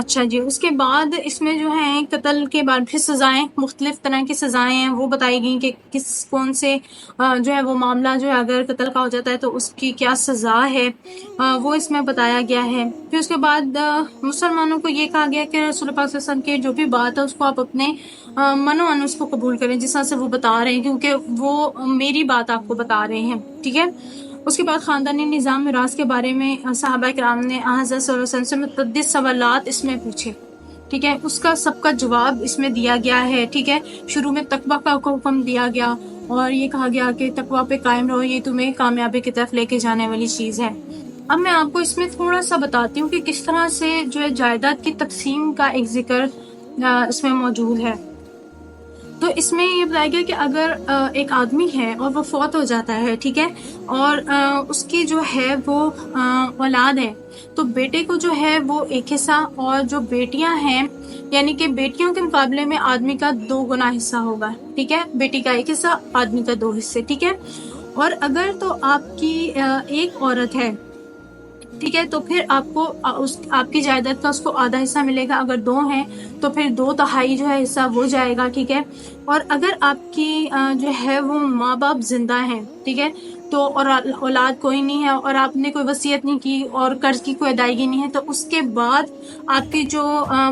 اچھا جی، اس کے بعد اس میں جو ہے قتل کے بعد پھر سزائیں، مختلف طرح کی سزائیں ہیں وہ بتائی گئیں کہ کس کون سے جو ہے وہ معاملہ جو ہے اگر قتل کا ہو جاتا ہے تو اس کی کیا سزا ہے، وہ اس میں بتایا گیا ہے۔ پھر اس کے بعد مسلمانوں کو یہ کہا گیا کہ رسول پاک صلی اللہ علیہ وسلم کی جو بھی بات ہے اس کو آپ اپنے من و ان اس کو قبول کریں، جس طرح سے وہ بتا رہے ہیں، کیونکہ وہ میری بات آپ کو بتا رہے ہیں، ٹھیک ہے۔ اس کے بعد خاندانی نظام میراث کے بارے میں صحابہ کرام نے حضرت صلی اللہ علیہ وسلم سے متعدد سوالات اس میں پوچھے، ٹھیک ہے، اس کا سب کا جواب اس میں دیا گیا ہے، ٹھیک ہے۔ شروع میں تقویٰ کا حکم دیا گیا اور یہ کہا گیا کہ تقویٰ پہ قائم رہو، یہ تمہیں کامیابی کی طرف لے کے جانے والی چیز ہے۔ اب میں آپ کو اس میں تھوڑا سا بتاتی ہوں کہ کس طرح سے جو ہے جائیداد کی تقسیم کا ایک ذکر اس میں موجود ہے۔ تو اس میں یہ بتایا گیا کہ اگر ایک آدمی ہے اور وہ فوت ہو جاتا ہے، ٹھیک ہے، اور اس کی جو ہے وہ اولاد ہے، تو بیٹے کو جو ہے وہ ایک حصہ، اور جو بیٹیاں ہیں یعنی کہ بیٹیوں کے مقابلے میں آدمی کا 2 گنا حصہ ہوگا، ٹھیک ہے، بیٹی کا 1 حصہ، آدمی کا 2 حصے، ٹھیک ہے۔ اور اگر تو آپ کی ایک عورت ہے، ٹھیک ہے، تو پھر آپ کو آپ کی جائیداد کا اس کو آدھا حصہ ملے گا، اگر 2 ہیں تو پھر 2/3 جو ہے حصہ وہ جائے گا، ٹھیک ہے۔ اور اگر آپ کی جو ہے وہ ماں باپ زندہ ہیں، ٹھیک ہے، تو اور اولاد کوئی نہیں ہے اور آپ نے کوئی وصیت نہیں کی اور قرض کی کوئی ادائیگی نہیں ہے، تو اس کے بعد آپ کی جو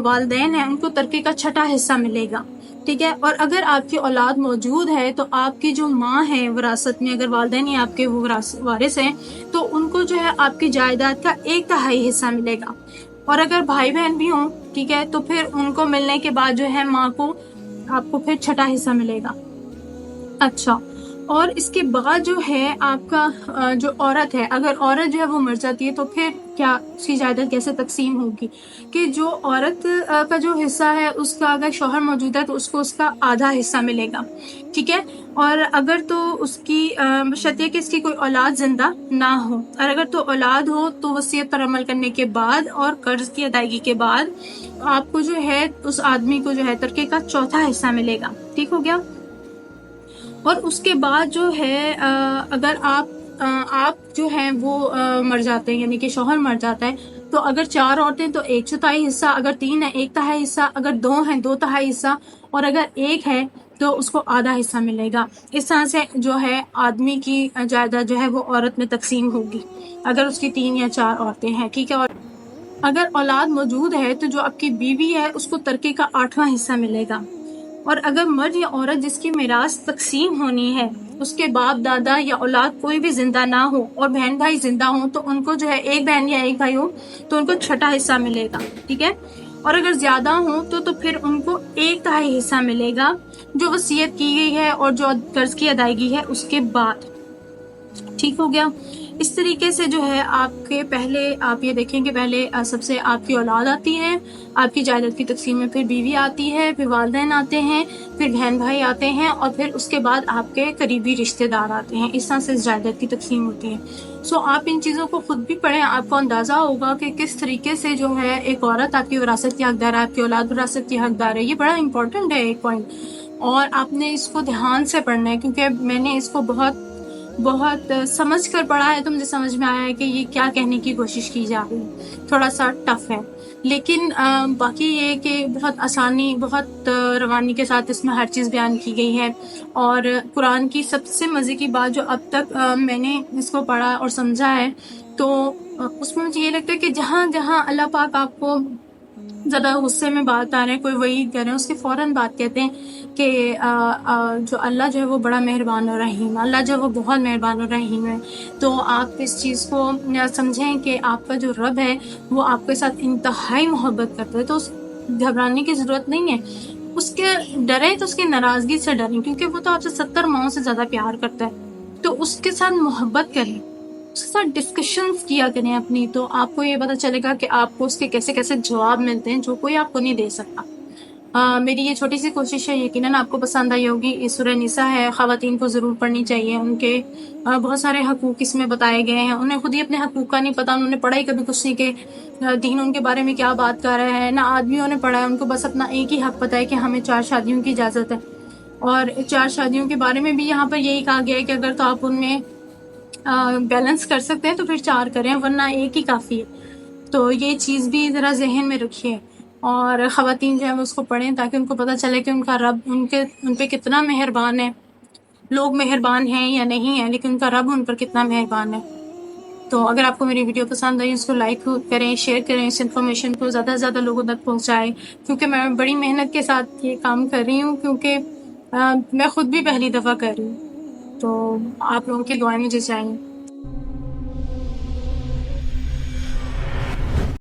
والدین ہیں ان کو ترکے کا 6واں حصہ ملے گا، ٹھیک ہے۔ اور اگر آپ کی اولاد موجود ہے تو آپ کی جو ماں ہے وراثت میں، اگر والدین ہی آپ کے وہ وارث ہیں، تو ان کو جو ہے آپ کی جائیداد کا 1/3 حصہ ملے گا۔ اور اگر بھائی بہن بھی ہوں، ٹھیک ہے، تو پھر ان کو ملنے کے بعد جو ہے ماں کو آپ کو پھر 6واں حصہ ملے گا۔ اچھا، اور اس کے بعد جو ہے آپ کا جو عورت ہے، اگر عورت جو ہے وہ مر جاتی ہے تو پھر کیا اس کی جائیداد کیسے تقسیم ہوگی؟ کہ جو عورت کا جو حصہ ہے اس کا اگر شوہر موجود ہے تو اس کو اس کا آدھا حصہ ملے گا، ٹھیک ہے۔ اور اگر تو اس کی بشرطیہ کہ اس کی کوئی اولاد زندہ نہ ہو، اور اگر تو اولاد ہو تو وصیت پر عمل کرنے کے بعد اور قرض کی ادائیگی کے بعد آپ کو جو ہے اس آدمی کو جو ہے ترکے کا 4واں حصہ ملے گا، ٹھیک ہو گیا۔ اور اس کے بعد جو ہے اگر آپ جو ہیں وہ مر جاتے ہیں، یعنی کہ شوہر مر جاتا ہے، تو اگر 4 عورتیں تو 1/4 حصہ، اگر 3 ہیں 1/3 حصہ، اگر 2 ہیں 2/3 حصہ، اور اگر 1 ہے تو اس کو آدھا حصہ ملے گا۔ اس طرح سے جو ہے آدمی کی جائیداد جو ہے وہ عورت میں تقسیم ہوگی اگر اس کی 3 یا 4 عورتیں ہیں، ٹھیک ہے۔ اور اگر اولاد موجود ہے تو جو آپ کی بیوی ہے اس کو ترکے کا 8واں حصہ ملے گا۔ اور اگر مرد یا عورت جس کی میراث تقسیم ہونی ہے اس کے باپ دادا یا اولاد کوئی بھی زندہ نہ ہو اور بہن بھائی زندہ ہوں تو ان کو جو ہے ایک بہن یا ایک بھائی ہو تو ان کو 6واں حصہ ملے گا، ٹھیک ہے۔ اور اگر زیادہ ہوں تو پھر ان کو 1/3 حصہ ملے گا جو وصیت کی گئی ہے اور جو قرض کی ادائیگی ہے اس کے بعد، ٹھیک ہو گیا۔ اس طریقے سے جو ہے آپ کے پہلے آپ یہ دیکھیں کہ پہلے سب سے آپ کی اولاد آتی ہے، آپ کی جائیداد کی تقسیم میں پھر بیوی آتی ہے، پھر والدین آتے ہیں، پھر بہن بھائی آتے ہیں، اور پھر اس کے بعد آپ کے قریبی رشتہ دار آتے ہیں۔ اس طرح سے جائیداد کی تقسیم ہوتی ہے۔ سو آپ ان چیزوں کو خود بھی پڑھیں، آپ کو اندازہ ہوگا کہ کس طریقے سے جو ہے ایک عورت آپ کی وراثت کی حقدار ہے، آپ کی اولاد وراثت کی حقدار ہے۔ یہ بڑا امپورٹنٹ ہے ایک پوائنٹ، اور آپ نے اس کو دھیان سے پڑھنا ہے، کیونکہ میں نے اس کو بہت سمجھ کر پڑھا ہے تو مجھے سمجھ میں آیا ہے کہ یہ کیا کہنے کی کوشش کی جا رہی ہے، تھوڑا سا ٹف ہے، لیکن باقی یہ کہ بہت آسانی، بہت روانی کے ساتھ اس میں ہر چیز بیان کی گئی ہے۔ اور قرآن کی سب سے مزے کی بات جو اب تک میں نے اس کو پڑھا اور سمجھا ہے، تو اس میں مجھے یہ لگتا ہے کہ جہاں جہاں اللہ پاک آپ کو زیادہ غصے میں بات آ رہے ہیں، کوئی وعید کر رہے ہیں، اس کے فوراً بات کہتے ہیں کہ جو اللہ جو ہے وہ بڑا مہربان اور رحیم، اللہ جو ہے وہ بہت مہربان اور رحیم ہے۔ تو آپ اس چیز کو سمجھیں کہ آپ کا جو رب ہے وہ آپ کے ساتھ انتہائی محبت کرتا ہے، تو گھبرانے کی ضرورت نہیں ہے۔ اس کے ڈرے تو اس کی ناراضگی سے ڈریں، کیونکہ وہ تو آپ سے 70 ماؤں سے زیادہ پیار کرتا ہے، تو اس کے ساتھ محبت کریں، اس کے ساتھ ڈسکشنز کیا کریں اپنی، تو آپ کو یہ پتہ چلے گا کہ آپ کو اس کے کیسے کیسے جواب ملتے ہیں جو کوئی آپ کو نہیں دے سکتا۔ میری یہ چھوٹی سی کوشش ہے، یقیناً آپ کو پسند آئی ہوگی۔ یہ سورہ نساء ہے، خواتین کو ضرور پڑھنی چاہیے، ان کے بہت سارے حقوق اس میں بتائے گئے ہیں، انہیں خود ہی اپنے حقوق کا نہیں پتہ، انہوں نے پڑھا ہی کبھی کچھ نہیں کہ دین ان کے بارے میں کیا بات کر رہا ہے، نہ آدمیوں نے پڑھا ہے، ان کو بس اپنا ایک ہی حق پتہ ہے کہ ہمیں 4 شادیوں کی اجازت ہے، اور 4 شادیوں کے بارے میں بھی یہاں پر یہی کہا گیا ہے کہ اگر تو آپ ان میں بیلنس کر سکتے ہیں تو پھر 4 کریں، ورنہ ایک ہی کافی ہے۔ تو یہ چیز بھی ذرا ذہن میں رکھیے اور خواتین جو ہیں وہ اس کو پڑھیں تاکہ ان کو پتہ چلے کہ ان کا رب ان پہ کتنا مہربان ہے. لوگ مہربان ہیں یا نہیں ہیں لیکن ان کا رب ان پر کتنا مہربان ہے. تو اگر آپ کو میری ویڈیو پسند آئی اس کو لائک کریں، شیئر کریں، اس انفارمیشن کو زیادہ سے زیادہ لوگوں تک پہنچائیں، کیونکہ میں بڑی محنت کے ساتھ یہ کام کر رہی ہوں، کیونکہ میں خود بھی پہلی دفعہ کر رہی ہوں. تو آپ لوگوں کی دعائیں مجھے چاہیے.